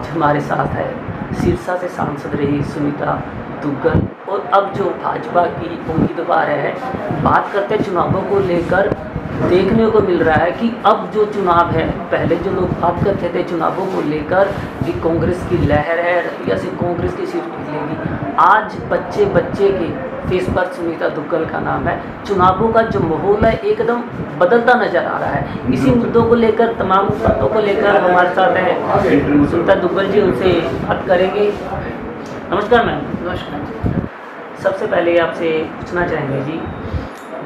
हमारे साथ है सिरसा से सांसद रही सुनीता दुग्गल, और अब जो भाजपा की उम्मीदवार है। बात करते हैं चुनावों को लेकर, देखने को मिल रहा है कि अब जो चुनाव है, पहले जो लोग बात करते थे चुनावों को लेकर कि कांग्रेस की लहर है या से कांग्रेस की सीट निकलेगी, आज बच्चे बच्चे के फेस पर सुनीता दुग्गल का नाम है। चुनावों का जो माहौल है एकदम बदलता नजर आ रहा है। इसी मुद्दों को लेकर, तमाम बातों को लेकर हमारे साथ है सुनीता दुग्गल जी, उनसे बात करेंगे। नमस्कार मैम। नमस्कार। सबसे पहले आपसे पूछना चाहेंगे जी,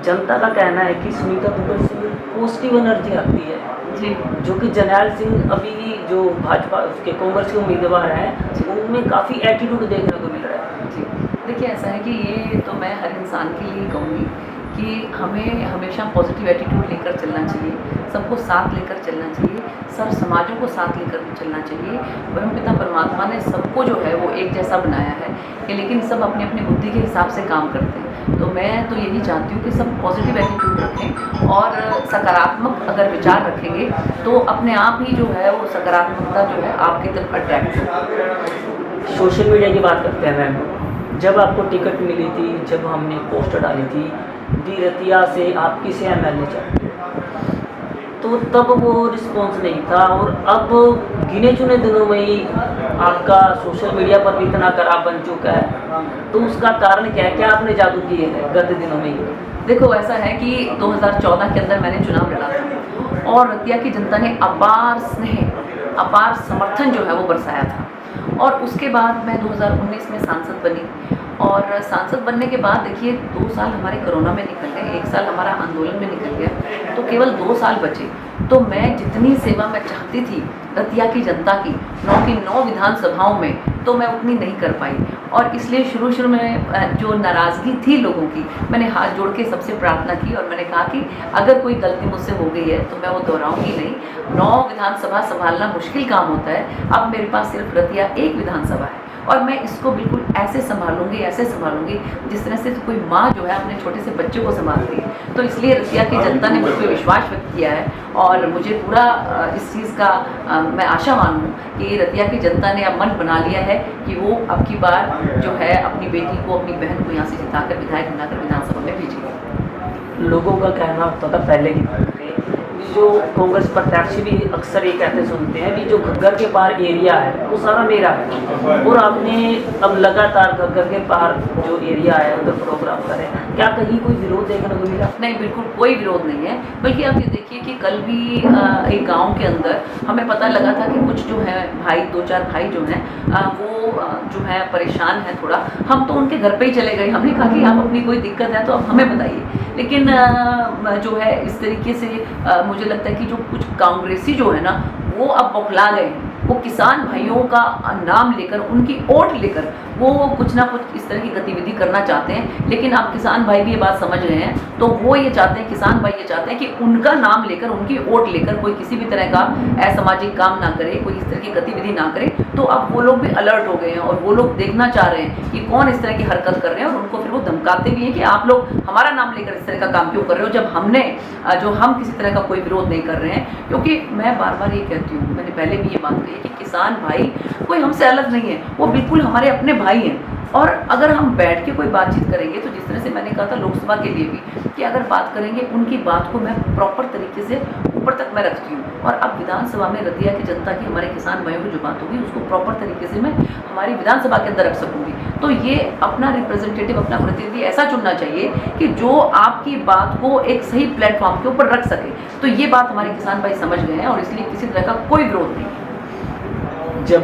जनता का कहना है कि सुनीता दुग्गल से पॉजिटिव एनर्जी आती है जी, जो कि जरनैल सिंह अभी जो भाजपा उसके कांग्रेस के उम्मीदवार हैं उनमें काफ़ी एटीट्यूड देखने को मिल रहा है। जी। देखिए, ऐसा है कि ये तो मैं हर इंसान के लिए कहूँगी कि हमें हमेशा पॉजिटिव एटीट्यूड लेकर चलना चाहिए, सबको साथ लेकर चलना चाहिए, सब समाजों को साथ लेकर चलना चाहिए। परमपिता परमात्मा ने सबको जो है वो एक जैसा बनाया है कि लेकिन सब अपनी अपनी बुद्धि के हिसाब से काम करते हैं। तो मैं तो यही चाहती हूँ कि सब पॉजिटिव एटीट्यूड रखें और सकारात्मक अगर विचार रखेंगे तो अपने आप ही जो है वो सकारात्मकता जो है आपकी तरफ अट्रैक्ट हो। सोशल मीडिया की बात करते हैं मैम, जब आपको टिकट मिली थी, जब हमने पोस्टर डाली थी दी रतिया से आपकी से एमएलए चाहते, तो तब वो रिस्पॉन्स नहीं था, और अब गिने चुने दिनों में ही आपका सोशल मीडिया पर भी इतना खराब बन चुका है, तो उसका कारण क्या है? क्या आपने जादू किए हैं गत दिनों में ही? देखो, ऐसा है कि 2014 के अंदर मैंने चुनाव लड़ा था और रतिया की जनता ने अपार स्नेह, अपार समर्थन जो है वो बरसाया था। और उसके बाद मैं 2019 में सांसद बनी, और सांसद बनने के बाद देखिए 2 साल हमारे कोरोना में निकल गए, 1 साल हमारा आंदोलन में निकल गया, तो केवल 2 साल बचे। तो मैं जितनी सेवा मैं चाहती थी रतिया की जनता की 9 की 9 विधानसभाओं में, तो मैं उतनी नहीं कर पाई। और इसलिए शुरू में जो नाराज़गी थी लोगों की, मैंने हाथ जोड़ के सबसे प्रार्थना की और मैंने कहा कि अगर कोई गलती मुझसे हो गई है तो मैं वो दोहराऊंगी नहीं। 9 विधानसभा संभालना मुश्किल काम होता है, अब मेरे पास सिर्फ रतिया 1 विधानसभा है और मैं इसको बिल्कुल ऐसे संभालूंगी जिस तरह से कोई माँ जो है अपने छोटे से बच्चे को संभालती है। तो इसलिए रतिया की जनता ने मुझ पर विश्वास व्यक्त किया है और मुझे पूरा इस चीज़ का मैं आशावान हूँ कि रतिया की जनता ने अब मन बना लिया है कि वो अब की बार जो है अपनी बेटी को, अपनी बहन को यहाँ से जिताकर विधायक बनाकर विधानसभा में भेजेगी। लोगों का कहना होता था पहले की बात करें, जो कांग्रेस प्रत्याशी भी अक्सर ये कहते सुनते हैं कि जो घग्गर के पार एरिया है वो सारा मेरा है, और आपने अब लगातार घग्गर के पार जो एरिया है उधर प्रोग्राम करें, क्या कहीं कोई विरोध देखने को मिला? नहीं, बिल्कुल कोई विरोध नहीं है। बल्कि आप ये देखिए कि कल भी एक गांव के अंदर हमें पता लगा था कि कुछ जो है भाई, 2-4 भाई जो हैं वो जो है परेशान है थोड़ा। हम तो उनके घर पे ही चले गए, हमने कहा कि आप अपनी कोई दिक्कत है तो आप हमें बताइए। लेकिन जो है इस तरीके से मुझे लगता है कि जो कुछ कांग्रेसी जो है ना वो अब बौखला गए हैं। वो किसान भाइयों का नाम लेकर, उनकी वोट लेकर वो कुछ ना कुछ इस तरह की गतिविधि करना चाहते हैं। लेकिन अब किसान भाई भी ये बात समझ रहे हैं, तो वो ये चाहते हैं, किसान भाई ये चाहते हैं कि उनका नाम लेकर, उनकी वोट लेकर कोई किसी भी तरह का असामाजिक काम ना करे, कोई इस तरह की गतिविधि ना करे। तो अब वो लोग भी अलर्ट हो गए हैं और वो लोग देखना चाह रहे हैं कि कौन इस तरह की हरकत कर रहे हैं, और उनको फिर वो धमकाते भी हैं कि आप लोग हमारा नाम लेकर इस तरह का काम क्यों कर रहे हो, जब हम किसी तरह का कोई विरोध नहीं कर रहे हैं। क्योंकि मैं बार बार ये कहती हूँ, मैंने पहले भी ये बात कही कि किसान भाई कोई हमसे अलग नहीं है, वो बिल्कुल हमारे अपने भाई हैं। और अगर हम बैठ के कोई बातचीत करेंगे तो जिस तरह से मैंने कहा था लोकसभा के लिए भी कि अगर बात करेंगे, उनकी बात को मैं प्रॉपर तरीके से ऊपर तक मैं रखती हूँ। और अब विधानसभा में रतिया की जनता की, हमारे किसान भाइयों की जो बात होगी उसको प्रॉपर तरीके से मैं हमारी विधानसभा के अंदर रख सकूँगी। तो ये अपना रिप्रेजेंटेटिव, अपना प्रतिनिधि ऐसा चुनना चाहिए कि जो आपकी बात को एक सही प्लेटफॉर्म के ऊपर रख सके। तो ये बात हमारे किसान भाई समझ गए हैं और इसलिए किसी तरह का कोई विरोध नहीं। जब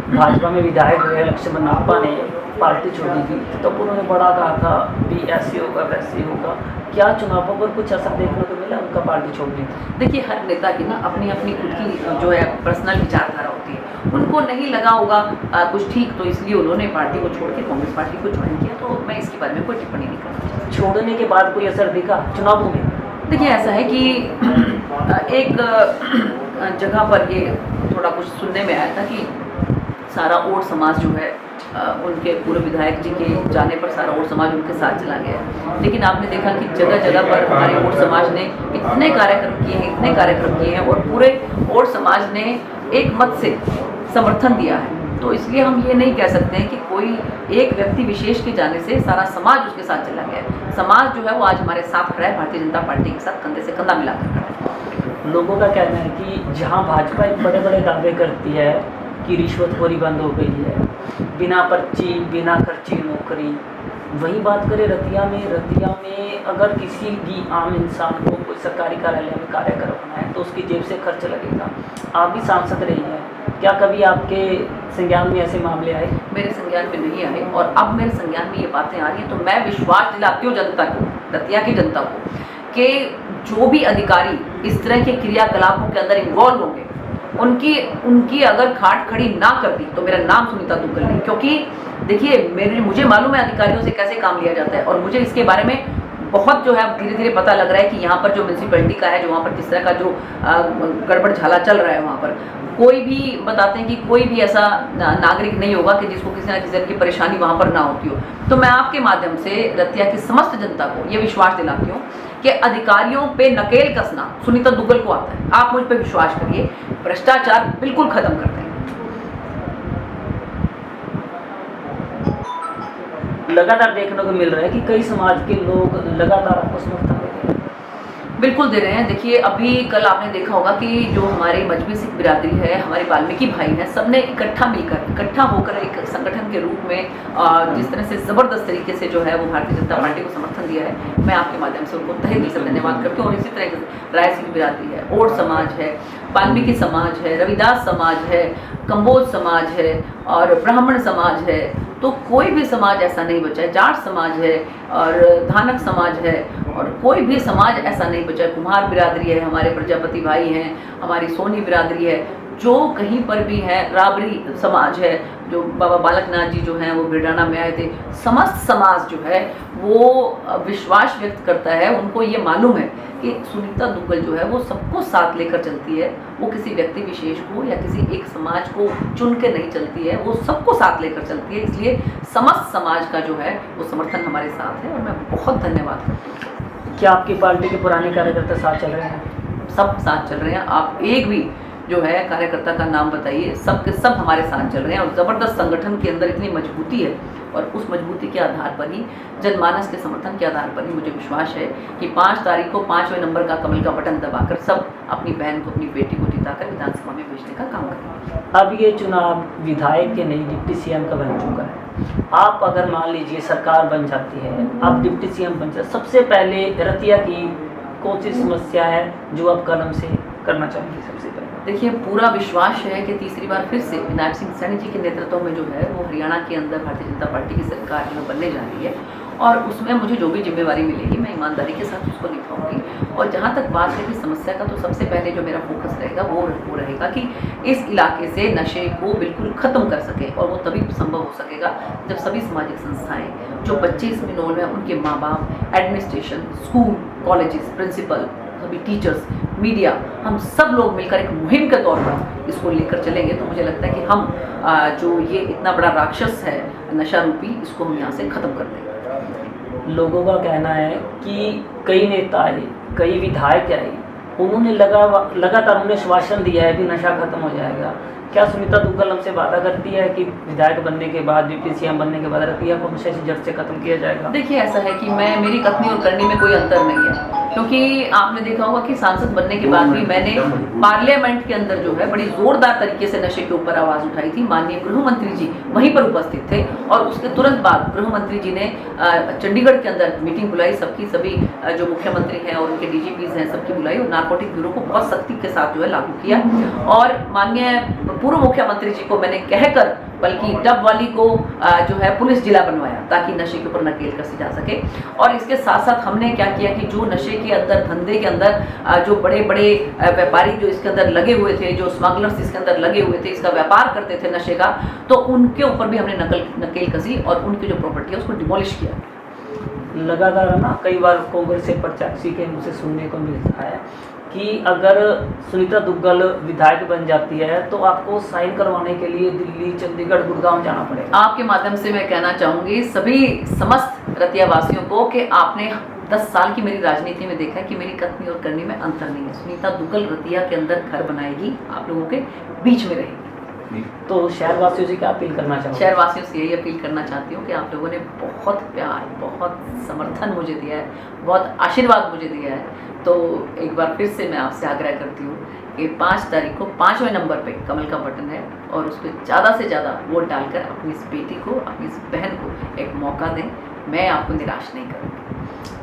भाजपा में विधायक रहे लक्ष्मण नाप्पा ने पार्टी छोड़ी थी तो उन्होंने बड़ा कहा था भी ऐसे होगा वैसे होगा, क्या चुनावों पर कुछ असर देखने को मिला उनका पार्टी छोड़ने का? देखिए, हर नेता की ना अपनी अपनी खुद की जो है पर्सनल विचारधारा होती है। उनको नहीं लगा होगा कुछ ठीक, तो इसलिए उन्होंने पार्टी को छोड़ के कांग्रेस पार्टी को ज्वाइन किया। तो मैं इसके बारे में कोई टिप्पणी नहीं करना चाहती। छोड़ने के बाद कोई असर दिखा चुनावों में? देखिए, ऐसा है कि एक जगह पर ये थोड़ा कुछ सुनने में आया था कि सारा ओट समाज जो है उनके पूर्व विधायक जी के जाने पर सारा ओट समाज उनके साथ चला गया। लेकिन आपने देखा कि जगह जगह पर हमारे ओट समाज ने इतने कार्यक्रम किए हैं और पूरे ओट समाज ने एक मत से समर्थन दिया है। तो इसलिए हम ये नहीं कह सकते हैं कि कोई एक व्यक्ति विशेष के जाने से सारा समाज उसके साथ चला गया है। समाज जो है वो आज हमारे साथ खड़ा है, भारतीय जनता पार्टी के साथ कंधे से कंधा मिलाकर खड़ा है। लोगों का कहना है कि जहां भाजपा एक बड़े बड़े दावे करती है कि रिश्वतखोरी बंद हो गई है, बिना पर्ची बिना खर्ची नौकरी, वही बात करें रतिया में अगर किसी भी आम इंसान को कोई सरकारी कार्यालय में कार्य करवाना है तो उसकी जेब से खर्च लगेगा। आप भी सांसद रही हैं, क्या कभी आपके संज्ञान में ऐसे मामले आए? मेरे संज्ञान में नहीं आए, और अब मेरे संज्ञान में ये बातें आ रही हैं तो मैं विश्वास दिलाती हूँ जनता को, रतिया की जनता को, कि जो भी अधिकारी इस तरह के क्रियाकलापों के अंदर इन्वॉल्व होंगे उनकी अगर खाट खड़ी ना कर दी तो मेरा नाम सुनीता दुग्गल नहीं। क्योंकि देखिए मुझे मालूम है अधिकारियों से कैसे काम लिया जाता है, और मुझे इसके बारे में बहुत जो है धीरे धीरे पता लग रहा है कि यहाँ पर जो म्यूनसिपैलिटी का है, जो वहाँ पर किस तरह का जो गड़बड़ झाला चल रहा है, वहाँ पर कोई भी बताते हैं कि कोई भी ऐसा नागरिक नहीं होगा कि जिसको किसी न किसी तरह की परेशानी वहाँ पर ना होती हो। तो मैं आपके माध्यम से रतिया की समस्त जनता को ये विश्वास दिलाती हूँ कि अधिकारियों पे नकेल कसना सुनीता दुग्गल को आता है। आप मुझ पर विश्वास करिए, भ्रष्टाचार बिल्कुल खत्म कर देंगे। लगातार देखने को मिल रहा है कि कई समाज के लोग लगातार आपको समर्थन दे रहे हैं। बिल्कुल दे रहे हैं। देखिए अभी कल आपने देखा होगा कि जो हमारे मजबी सिख बिरादरी है, हमारे वाल्मीकि भाई हैं, सबने इकट्ठा होकर एक संगठन के रूप में जिस तरह से ज़बरदस्त तरीके से जो है वो भारतीय जनता पार्टी को समर्थन दिया है, मैं आपके माध्यम से उनको तहे दिल से धन्यवाद करती हूँ। और इसी तरह से राय सिख बिरादरी है, ओड समाज है, वाल्मीकि समाज है, रविदास समाज है, कंबोज समाज है और ब्राह्मण समाज है, तो कोई भी समाज ऐसा नहीं बचा है। जाट समाज है और धानक समाज है, और कोई भी समाज ऐसा नहीं बचा है। कुम्हार बिरादरी है, हमारे प्रजापति भाई हैं, हमारी सोनी बिरादरी है, जो कहीं पर भी है, राबरी समाज है, जो बाबा बालकनाथ जी जो हैं वो बिरडाना में आए थे। समस्त समाज जो है वो विश्वास व्यक्त करता है, उनको ये मालूम है कि सुनीता दुग्गल जो है वो सबको साथ लेकर चलती है। वो किसी व्यक्ति विशेष को या किसी एक समाज को चुन के नहीं चलती है, वो सबको साथ लेकर चलती है। इसलिए समस्त समाज का जो है वो समर्थन हमारे साथ है, और मैं बहुत धन्यवाद करती हूँ। क्या आपकी पार्टी के पुराने कार्यकर्ता साथ चल रहे हैं? सब साथ चल रहे हैं। आप एक भी जो है कार्यकर्ता का नाम बताइए, सब के सब हमारे साथ चल रहे हैं। और ज़बरदस्त संगठन के अंदर इतनी मजबूती है, और उस मजबूती के आधार पर ही, जनमानस के समर्थन के आधार पर ही मुझे विश्वास है कि 5 तारीख को 5वें नंबर का कमल का बटन दबाकर सब अपनी बहन को, अपनी बेटी को जिताकर विधानसभा में भेजने का काम करेंगे। अब ये चुनाव विधायक के नहीं डिप्टी सीएम का बन चुका है। आप अगर मान लीजिए सरकार बन जाती है, आप डिप्टी सीएम बन जाए, सबसे पहले रतिया की कौन सी समस्या है जो आप कलम से करना चाहेंगे? सबसे पहले देखिए पूरा विश्वास है कि तीसरी बार फिर से विनायक सिंह सैनी जी के नेतृत्व में जो है वो हरियाणा के अंदर भारतीय जनता पार्टी की सरकार जो है बनने जा रही है, और उसमें मुझे जो भी जिम्मेवारी मिलेगी मैं ईमानदारी के साथ उसको निभाऊंगी। और जहाँ तक बात है कि समस्या का, तो सबसे पहले जो मेरा फोकस रहेगा वो रहेगा कि इस इलाके से नशे को बिल्कुल ख़त्म कर सके, और वो तभी संभव हो सकेगा जब सभी सामाजिक संस्थाएँ, जो बच्चे इसमें इन्वॉल्व हैं, उनके माँ बाप, एडमिनिस्ट्रेशन, स्कूल, कॉलेजेस, प्रिंसिपल, सभी टीचर्स, मीडिया, हम सब लोग मिलकर एक मुहिम के तौर पर इसको लेकर चलेंगे। तो मुझे लगता है कि हम जो ये इतना बड़ा राक्षस है नशा रूपी, इसको हम यहाँ से ख़त्म कर देंगे। लोगों का कहना है कि कई नेता आए, कई विधायक आए, उन्होंने लगातार उन्हें आश्वासन दिया है कि नशा खत्म हो जाएगा। क्या सुनीता दुग्गल हमसे वादा करती है कि विधायक बनने के बाद, डिप्टी सीएम बनने के बाद रतिया को नशे से जड़ से खत्म किया जाएगा? देखिए ऐसा है कि मेरी कथनी और करनी में कोई अंतर नहीं है, क्योंकि आपने देखा होगा कि सांसद बनने के बाद भी मैंने पार्लियामेंट के अंदर जो है बड़ी जोरदार तरीके से नशे के ऊपर आवाज़ उठाई थी। माननीय गृह मंत्री जी वहीं पर उपस्थित थे, और उसके तुरंत बाद गृह मंत्री जी ने चंडीगढ़ के अंदर मीटिंग बुलाई, सभी जो मुख्यमंत्री हैं और उनके डीजीपीज हैं सबकी बुलाई, और नारकोटिक ब्यूरो को बहुत सख्ती के साथ जो है लागू किया। और माननीय पूर्व मुख्यमंत्री जी को मैंने कहकर, बल्कि डब वाली को जो है पुलिस जिला बनवाया, ताकि नशे के ऊपर नकेल कसी जा सके। और इसके साथ साथ हमने क्या किया कि जो नशे के अंदर, धंधे के अंदर जो बड़े बड़े व्यापारी जो इसके अंदर लगे हुए थे, जो स्मगलर्स इसके अंदर लगे हुए थे, इसका व्यापार करते थे नशे का, तो उनके ऊपर भी हमने नकेल कसी और उनकी जो प्रॉपर्टी है उसको डिमोलिश किया। लगातार ना कई बार कांग्रेस के प्रत्याशी के मुझसे सुनने को मिलता है कि अगर सुनीता दुग्गल विधायक बन जाती है तो आपको साइन करवाने के लिए दिल्ली, चंडीगढ़, गुड़गांव जाना पड़ेगा। आपके माध्यम से मैं कहना चाहूँगी सभी समस्त रतिया वासियों को कि आपने 10 साल की मेरी राजनीति में देखा है कि मेरी कथनी और करनी में अंतर नहीं है। सुनीता दुग्गल रतिया के अंदर घर बनाएगी, आप लोगों के बीच में रहेगी। जी। तो शहरवासियों से क्या अपील करना चाहोगे? शहरवासियों से यही अपील करना चाहती हूँ कि आप लोगों ने बहुत प्यार, बहुत समर्थन मुझे दिया है, बहुत आशीर्वाद मुझे दिया है। तो एक बार फिर से मैं आपसे आग्रह करती हूँ कि 5 तारीख को 5वें नंबर पे कमल का बटन है और उस पर ज़्यादा से ज़्यादा वोट डालकर अपनी इस बेटी को, अपनी इस बहन को एक मौका दें। मैं आपको निराश नहीं करूँगी।